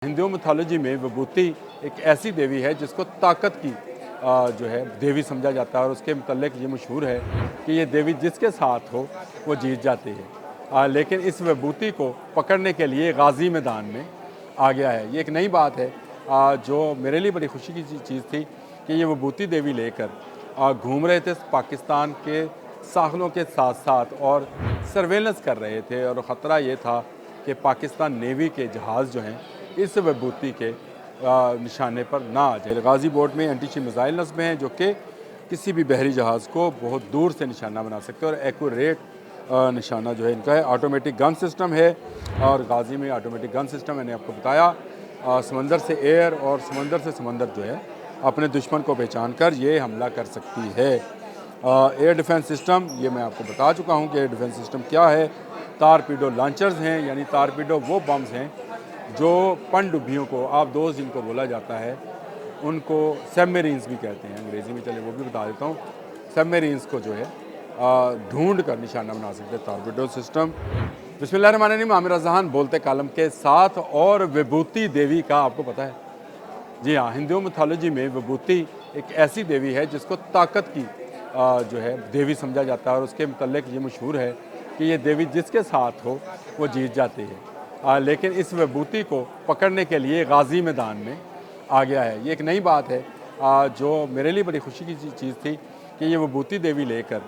Hindu mythology में विभूति एक ऐसी देवी है जिसको ताकत की जो है देवी समझा जाता है और उसके मुतल्लिक ये मशहूर है कि ये देवी जिसके साथ हो वो जीत जाती है। लेकिन इस विभूति को पकड़ने के लिए गाजी मैदान में आ गया है। ये एक नई बात है जो मेरे लिए बड़ी खुशी की चीज़ थी कि ये विभूति देवी लेकर घूम रहे थे पाकिस्तान के साहलों के साथ साथ और सर्वेलेंस कर रहे थे और ख़तरा ये था कि पाकिस्तान नेवी के जहाज़ जो हैं इस विभूति के निशाने पर ना आ जाए। गाजी बोर्ड में एंटी शिप मिसाइल नस्बें हैं जो कि किसी भी बहरी जहाज़ को बहुत दूर से निशाना बना सकते हैं और एक्यूरेट निशाना जो है इनका है। ऑटोमेटिक गन सिस्टम है और गाजी में ऑटोमेटिक गन सिस्टम मैंने आपको बताया। समंदर से एयर और समंदर से समंदर जो है अपने दुश्मन को पहचान कर ये हमला कर सकती है। एयर डिफेंस सिस्टम ये मैं आपको बता चुका हूँ कि एयर डिफेंस सिस्टम क्या है। टारपीडो लॉन्चर्स हैं, यानी टारपीडो वो बम्स हैं जो पनडुब्बियों को आबदोज़ जिनको बोला जाता है उनको सबमरीन्स भी कहते हैं अंग्रेज़ी में, चले वो भी बता देता हूँ। सबमरीन्स को जो है ढूंढ कर निशाना बना सकते हैं टारपीडो सिस्टम। बिस्मिल्लाहिर्रहमानिर्रहीम। आमिर जहान बोलते कालम के साथ और विभूति देवी का आपको पता है? जी हाँ, हिंदू मिथोलॉजी में विभूति एक ऐसी देवी है जिसको ताकत की जो है देवी समझा जाता है और उसके मुतल्लिक ये मशहूर है कि ये देवी जिसके साथ हो वो जीत जाती है। लेकिन इस विभूति को पकड़ने के लिए गाजी मैदान में आ गया है। ये एक नई बात है जो मेरे लिए बड़ी खुशी की चीज़ थी कि ये विभूति देवी लेकर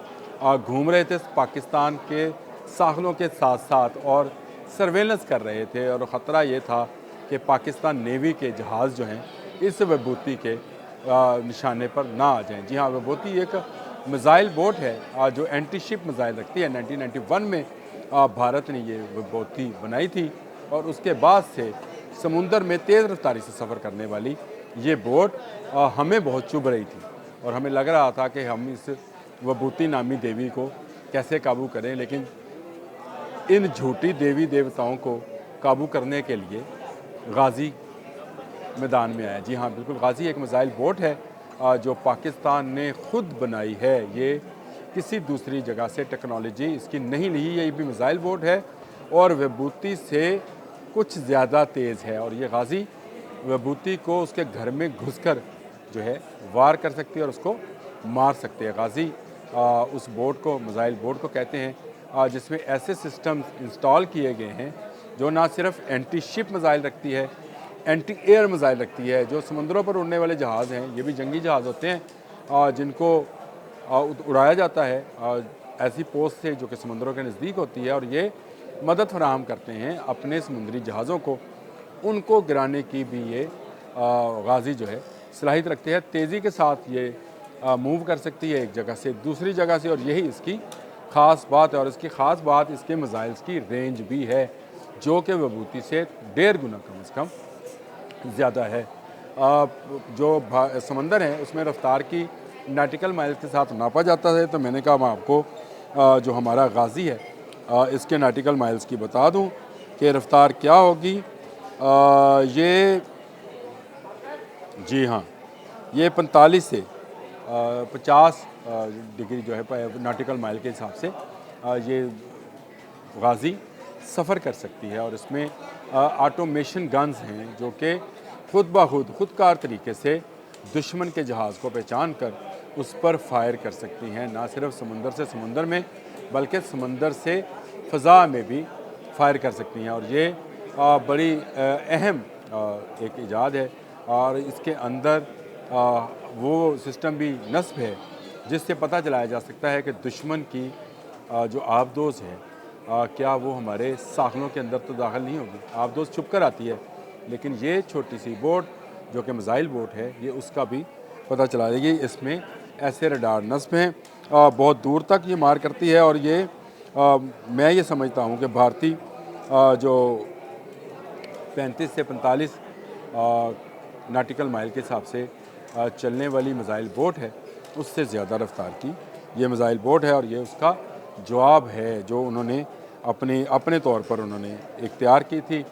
घूम रहे थे पाकिस्तान के साहलों के साथ साथ और सर्वेलेंस कर रहे थे और ख़तरा ये था कि पाकिस्तान नेवी के जहाज़ जो हैं इस विभूति के निशाने पर ना आ जाएं। जी हाँ, विभूति एक मिसाइल बोट है जो एंटी शिप मिसाइल रखती है। 1991 में भारत ने ये विभूति बनाई थी और उसके बाद से समुंदर में तेज़ रफ्तारी से सफ़र करने वाली ये बोट हमें बहुत चुभ रही थी और हमें लग रहा था कि हम इस विभूति नामी देवी को कैसे काबू करें। लेकिन इन झूठी देवी देवताओं को काबू करने के लिए गाजी मैदान में आया। जी हाँ, बिल्कुल, गाजी एक मिसाइल बोट है जो पाकिस्तान ने ख़ुद बनाई है। ये किसी दूसरी जगह से टेक्नोलॉजी इसकी नहीं ली, ये भी मिसाइल बोट है और विभूति से कुछ ज़्यादा तेज़ है और ये गाजी विभूति को उसके घर में घुसकर जो है वार कर सकती है और उसको मार सकते हैं। गाजी उस बोट को मिसाइल बोट को कहते हैं जिसमें ऐसे सिस्टम इंस्टॉल किए गए हैं जो ना सिर्फ एंटी शिप मिसाइल रखती है, एंटी एयर मिसाइल रखती है। जो समुद्रों पर उड़ने वाले जहाज़ हैं ये भी जंगी जहाज़ होते हैं जिनको उड़ाया जाता है ऐसी पोस्ट से जो कि समुद्रों के नज़दीक होती है और ये मदद फराहम करते हैं अपने समुद्री जहाज़ों को, उनको गिराने की भी ये गाजी जो है सलाहियत रखती है। तेज़ी के साथ ये मूव कर सकती है एक जगह से दूसरी जगह से और यही इसकी ख़ास बात है। और इसकी ख़ास बात इसके मिसाइल्स की रेंज भी है जो कि विभूति से 1.5 गुना कम से कम ज़्यादा है। जो समंदर है उसमें रफ्तार की नॉटिकल माइल्स के साथ नापा जाता है। तो मैंने कहा मैं आपको जो हमारा गाजी है इसके नॉटिकल माइल्स की बता दूं कि रफ्तार क्या होगी। ये जी हाँ, ये 45 से 50 डिग्री जो है नॉटिकल माइल के हिसाब से ये गाजी सफ़र कर सकती है और इसमें ऑटोमेशन गन्स हैं जो कि खुदकार तरीके से दुश्मन के जहाज़ को पहचान कर उस पर फायर कर सकती हैं। ना सिर्फ समुंदर से समुंदर में बल्कि समंदर से फ़ज़ा में भी फायर कर सकती हैं और ये बड़ी अहम एक इजाद है और इसके अंदर वो सिस्टम भी नस्ब है जिससे पता चलाया जा सकता है कि दुश्मन की जो आबदोज़ है क्या वो हमारे साहलों के अंदर तो दाखिल नहीं होगी। आबदोज़ छुप कर आती है लेकिन ये छोटी सी बोट जो कि मिसाइल बोट है ये उसका भी पता चला देगी। इसमें ऐसे रडार नस्ब हैं बहुत दूर तक ये मार करती है और ये मैं ये समझता हूँ कि भारतीय जो 35 से 45 नॉटिकल माइल के हिसाब से चलने वाली मिसाइल बोट है उससे ज़्यादा रफ्तार की ये मिसाइल बोट है और ये उसका जवाब है जो उन्होंने अपने तौर पर उन्होंने इख्तियार की थी।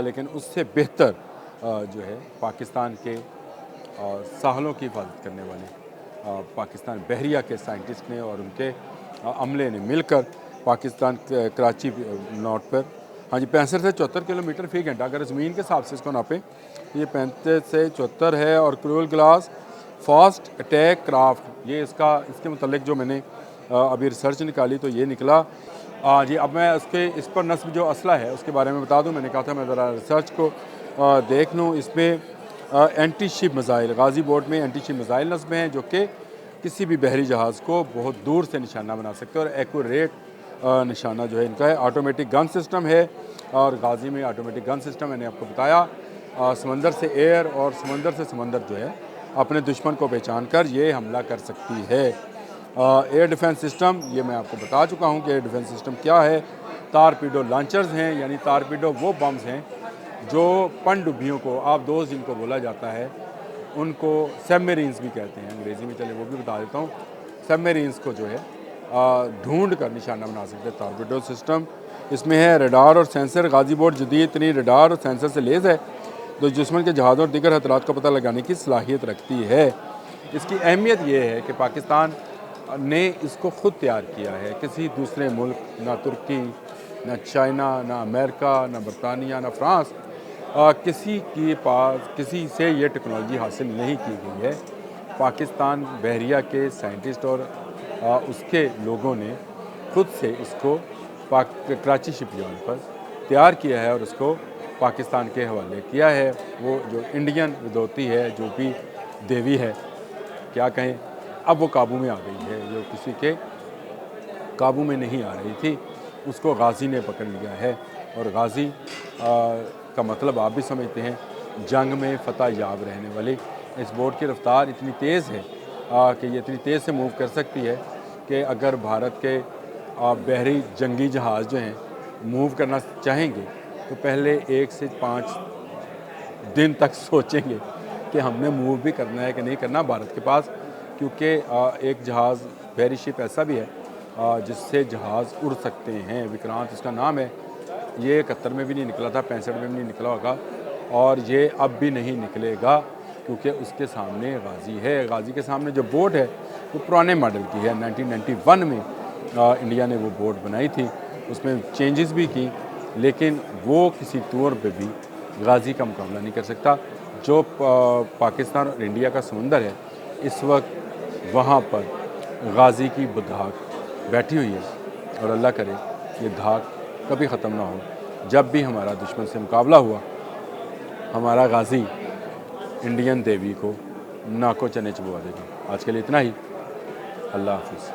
लेकिन उससे बेहतर जो है पाकिस्तान के साहलों की हिफाजत करने वाले पाकिस्तान बहरिया के साइंटिस्ट ने और उनके अमले ने मिलकर पाकिस्तान कराची नॉट पर हाँ जी, 65 से 74 किलोमीटर फ़ी घंटा अगर ज़मीन के हिसाब से इसको नापें, ये 35 से 74 है। और cruel glass fast attack craft, ये इसके मतलब जो मैंने अभी रिसर्च निकाली तो ये निकला। जी, अब मैं इस पर नस्ब जो असला है उसके बारे में बता दूं। मैंने कहा था मैं ज़रा रिसर्च को देख लूँ। इसमें anti ship missile, Ghazi board में एंटी शिप मिज़ाइल नस्ब हैं जो कि किसी भी बहरी जहाज़ को बहुत दूर से निशाना बना सकते हैं और एक्यूरेट निशाना जो है इनका है। ऑटोमेटिक गन सिस्टम है और गाज़ी में ऑटोमेटिक गन सिस्टम मैंने आपको बताया। समंदर से एयर और समंदर से समंदर जो है अपने दुश्मन को पहचान कर ये हमला कर सकती है। एयर डिफेंस सिस्टम, ये मैं आपको बता चुका हूँ कि एयर डिफेंस सिस्टम क्या है। टारपीडो लॉन्चर्स हैं, यानी टारपीडो वो बम्स हैं जो पनडुब्बियों को, आबदोज़ जिनको बोला जाता है, उनको सबमरीन्स भी कहते हैं अंग्रेज़ी में, चले वो भी बता देता हूँ। सबमरीन्स को जो है ढूंढ कर निशाना बना सकते हैं टारपीडो सिस्टम। इसमें है रडार और सेंसर। गाज़ी बोर्ड जदीद तरीन रडार और सेंसर से लेस है जो दुश्मन के जहाज़ों और दीगर खतरात का पता लगाने की सलाहियत रखती है। इसकी अहमियत ये है कि पाकिस्तान ने इसको ख़ुद तैयार किया है, किसी दूसरे मुल्क, ना तुर्की, ना चाइना, ना अमेरिका, ना बरतानिया, ना फ्रांस, किसी के पास किसी से ये टेक्नोलॉजी हासिल नहीं की गई है। पाकिस्तान बहरिया के साइंटिस्ट और उसके लोगों ने खुद से इसको कराची शिपयार्ड पर तैयार किया है और उसको पाकिस्तान के हवाले किया है। वो जो इंडियन विदोती है, जो भी देवी है, क्या कहें, अब वो काबू में आ गई है। जो किसी के काबू में नहीं आ रही थी उसको गाज़ी ने पकड़ लिया है। और गाज़ी का मतलब आप भी समझते हैं, जंग में फ़तह याब रहने वाली। इस बोट की रफ़्तार इतनी तेज़ है कि ये इतनी तेज़ से मूव कर सकती है कि अगर भारत के बहरी जंगी जहाज़ जो हैं मूव करना चाहेंगे तो पहले 1 से 5 दिन तक सोचेंगे कि हमने मूव भी करना है कि नहीं करना भारत के पास। क्योंकि एक जहाज़ बहरी शिप ऐसा भी है जिससे जहाज़ उड़ सकते हैं, विक्रांत इसका नाम है। ये 71 में भी नहीं निकला था, 65 में भी नहीं निकला होगा और ये अब भी नहीं निकलेगा क्योंकि उसके सामने गाज़ी है। गाज़ी के सामने जो बोट है वो पुराने मॉडल की है। 1991 में इंडिया ने वो बोट बनाई थी, उसमें चेंजेस भी की, लेकिन वो किसी तौर पे भी गाज़ी का मुकाबला नहीं कर सकता। जो पाकिस्तान और इंडिया का समंदर है इस वक्त, वहाँ पर गाज़ी की धाक बैठी हुई है और अल्लाह करे ये धाक कभी ख़त्म ना हो। जब भी हमारा दुश्मन से मुकाबला हुआ, हमारा गाज़ी इंडियन देवी को नाको चने चबवा देगा। आज के लिए इतना ही। अल्लाह हाफ़िज़।